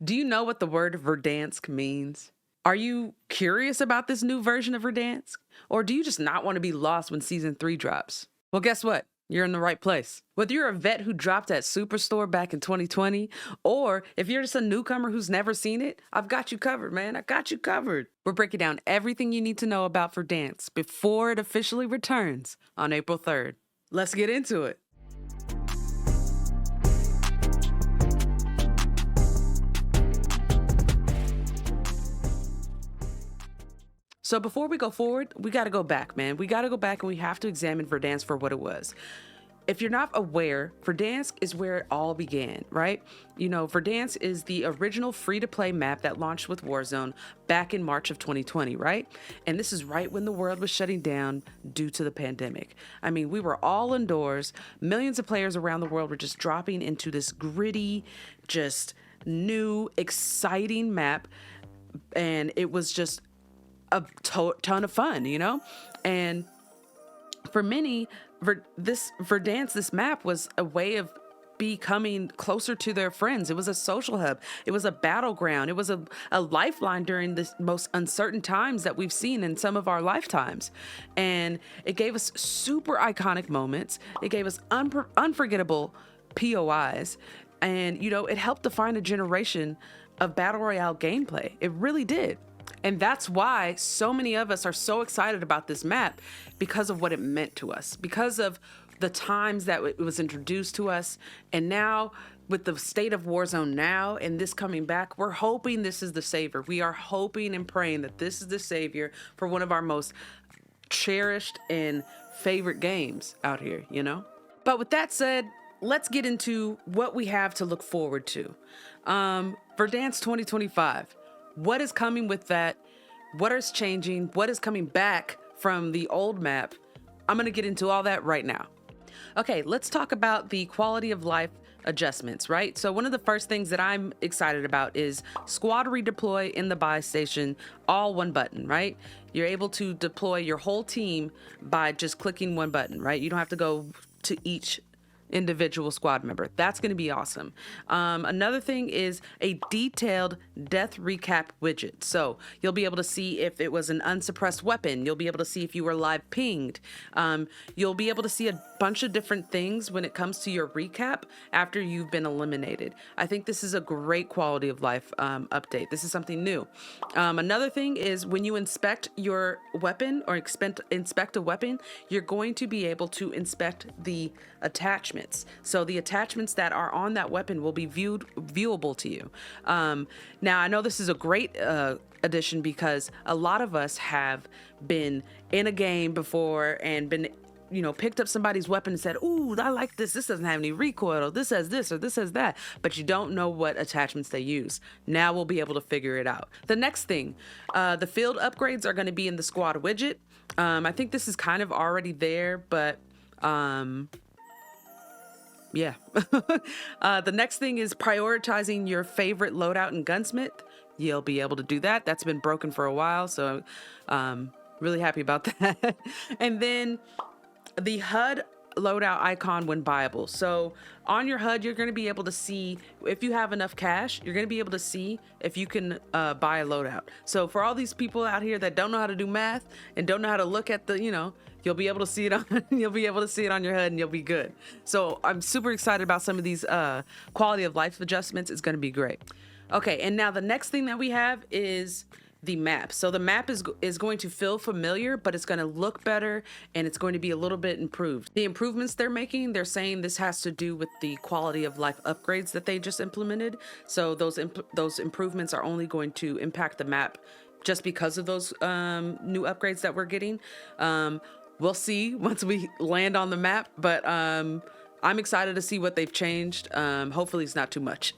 Do you know what the word Verdansk means? Are you curious about this new version of Verdansk? Or do you just not want to be lost when season 3 drops? Well, guess what? You're in the right place. Whether you're a vet who dropped at Superstore back in 2020, or if you're just a newcomer who's never seen it, I've got you covered, man. I got you covered. We're breaking down everything you need to know about Verdansk before it officially returns on April 3rd. Let's get into it. So before we go forward, we got to go back, man. We got to go back and we have to examine Verdansk for what it was. If you're not aware, Verdansk is where it all began, right? You know, Verdansk is the original free-to-play map that launched with Warzone back in March of 2020, right? And this is right when the world was shutting down due to the pandemic. I mean, we were all indoors. Millions of players around the world were just dropping into this gritty, just new, exciting map. And it was just a ton of fun, you know? And for many, Verdansk, this map was a way of becoming closer to their friends. It was a social hub. It was a battleground. It was a lifeline during the most uncertain times that we've seen in some of our lifetimes. And it gave us super iconic moments. It gave us unforgettable POIs. And, you know, it helped define a generation of Battle Royale gameplay. It really did. And that's why so many of us are so excited about this map, because of what it meant to us, because of the times that it was introduced to us. And now with the state of Warzone now and this coming back, we're hoping this is the savior. We are hoping and praying that this is the savior for one of our most cherished and favorite games out here, you know? But with that said, let's get into what we have to look forward to. Verdansk 2025. What is coming with that? What is changing? What is coming back from the old map? I'm going to get into all that right now. Okay, let's talk about the quality of life adjustments, right? So one of the first things that I'm excited about is squad redeploy in the buy station, all one button, right? You're able to deploy your whole team by just clicking one button, right? You don't have to go to each individual squad member. That's going to be awesome. Another thing is a detailed death recap widget. So you'll be able to see if it was an unsuppressed weapon. You'll be able to see if you were live pinged. You'll be able to see a bunch of different things when it comes to your recap after you've been eliminated. I think this is a great quality of life update. This is something new. Another thing is when you inspect your weapon or inspect a weapon, you're going to be able to inspect the attachments. So the attachments that are on that weapon will be viewable to you. Now, I know this is a great addition because a lot of us have been in a game before and been, you know, picked up somebody's weapon and said, ooh, I like this. This doesn't have any recoil. Or this has this or this has that. But you don't know what attachments they use. Now we'll be able to figure it out. The next thing, the field upgrades are going to be in the squad widget. I think this is kind of already there, but yeah. The next thing is prioritizing your favorite loadout and gunsmith. You'll be able to do that. That's been broken for a while, so really happy about that. And then the HUD loadout icon when buyable. So on your HUD, you're going to be able to see if you have enough cash. You're going to be able to see if you can buy a loadout. So for all these people out here that don't know how to do math and don't know how to look at the, you know, you'll be able to see it on you'll be able to see it on your HUD and you'll be good. So I'm super excited about some of these quality of life adjustments. It's going to be great. Okay, and now the next thing that we have is the map. So the map is going to feel familiar, but it's going to look better and it's going to be a little bit improved. The improvements they're making, they're saying this has to do with the quality of life upgrades that they just implemented. So those improvements are only going to impact the map just because of those new upgrades that we're getting. We'll see once we land on the map, but I'm excited to see what they've changed. Hopefully it's not too much.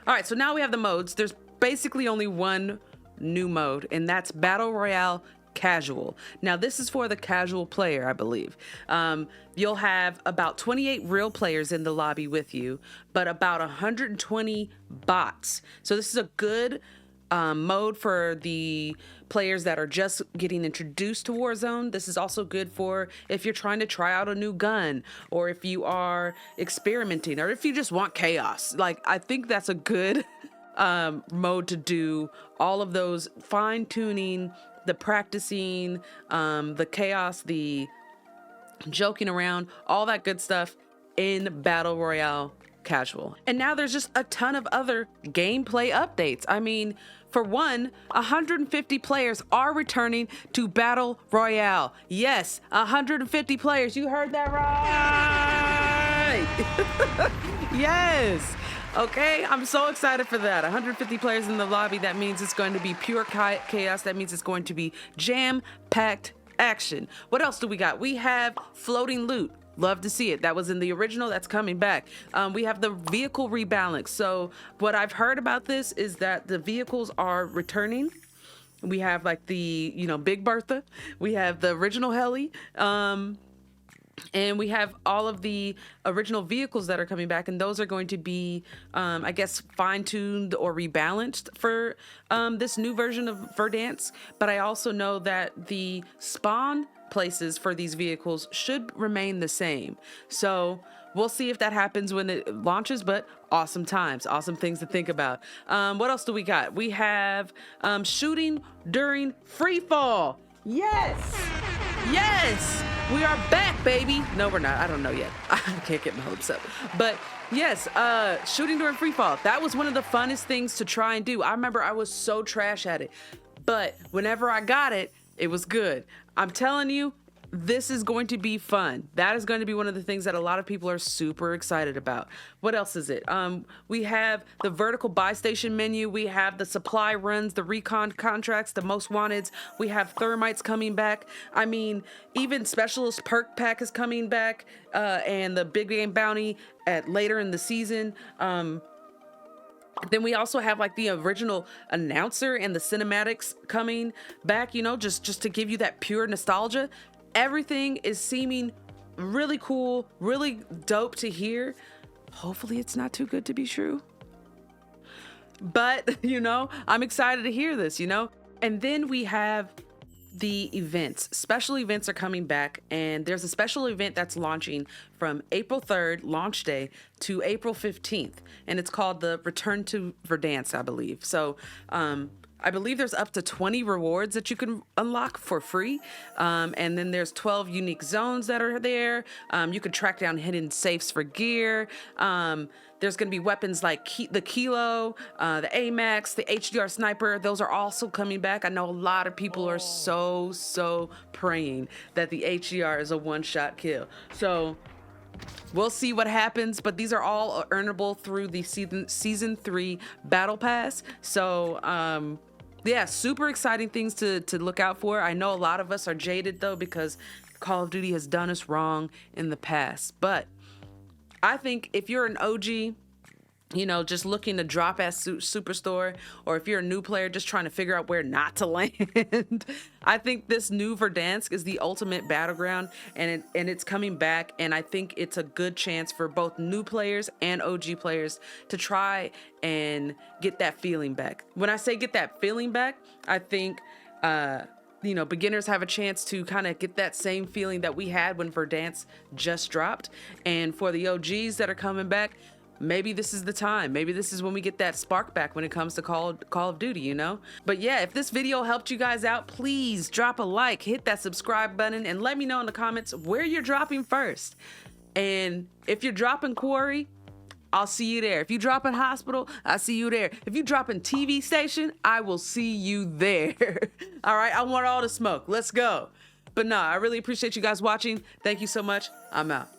All right, so now we have the modes. There's basically only one new mode, and that's Battle Royale Casual. Now, this is for the casual player, I believe. You'll have about 28 real players in the lobby with you, but about 120 bots. So this is a good mode for the players that are just getting introduced to Warzone. This is also good for if you're trying to try out a new gun, or if you are experimenting, or if you just want chaos. Like, I think that's a good mode to do all of those fine tuning, the practicing, the chaos, the joking around, all that good stuff in Battle Royale casual. And now there's just a ton of other gameplay updates. I mean, for one, 150 players are returning to Battle Royale. Yes, 150 players. You heard that right. Yes. Okay, I'm so excited for that. 150 players in the lobby. That means it's going to be pure chaos. That means it's going to be jam-packed action. What else do we got? We have floating loot. Love to see it. That was in the original. That's coming back. We have the vehicle rebalance. So what I've heard about this is that the vehicles are returning. We have like the, Big Bertha. We have the original heli. And we have all of the original vehicles that are coming back, and those are going to be, I guess, fine-tuned or rebalanced for this new version of Verdansk. But I also know that the spawn places for these vehicles should remain the same. So we'll see if that happens when it launches, but awesome times, awesome things to think about. What else do we got? We have shooting during free fall. Yes! Yes! We are back, baby. No, we're not. I don't know yet. I can't get my hopes up. But yes, shooting during free fall. That was one of the funnest things to try and do. I remember I was so trash at it. But whenever I got it, it was good. I'm telling you, this is going to be fun. That is going to be one of the things that a lot of people are super excited about. What else is it? We have the vertical buy station menu. We have the supply runs, the recon contracts, the most wanteds. We have thermites coming back. I mean, even specialist perk pack is coming back, and the big game bounty at later in the season. Then we also have like the original announcer and the cinematics coming back, just to give you that pure nostalgia. Everything is seeming really cool, really dope to hear. Hopefully it's not too good to be true. But, I'm excited to hear this, And then we have the events. Special events are coming back, and there's a special event that's launching from April 3rd, launch day, to April 15th. And it's called the Return to Verdansk, I believe. So, I believe there's up to 20 rewards that you can unlock for free. And then there's 12 unique zones that are there. You can track down hidden safes for gear. There's going to be weapons like the Kilo, the AMAX, the HDR Sniper. Those are also coming back. I know a lot of people are so praying that the HDR is a one-shot kill. So we'll see what happens, but these are all earnable through the season 3 battle pass. So, yeah, super exciting things to look out for. I know a lot of us are jaded though, because Call of Duty has done us wrong in the past. But I think if you're an OG, just looking to drop at Superstore, or if you're a new player just trying to figure out where not to land, I think this new Verdansk is the ultimate battleground, and it's coming back, and I think it's a good chance for both new players and OG players to try and get that feeling back. When I say get that feeling back, I think beginners have a chance to kind of get that same feeling that we had when Verdansk just dropped, and for the OGs that are coming back, maybe this is the time. Maybe this is when we get that spark back when it comes to Call of Duty, But yeah, if this video helped you guys out, please drop a like, hit that subscribe button, and let me know in the comments where you're dropping first. And if you're dropping Quarry, I'll see you there. If you drop in Hospital, I'll see you there. If you drop in TV Station, I will see you there. All right, I want all the smoke. Let's go. But no, I really appreciate you guys watching. Thank you so much. I'm out.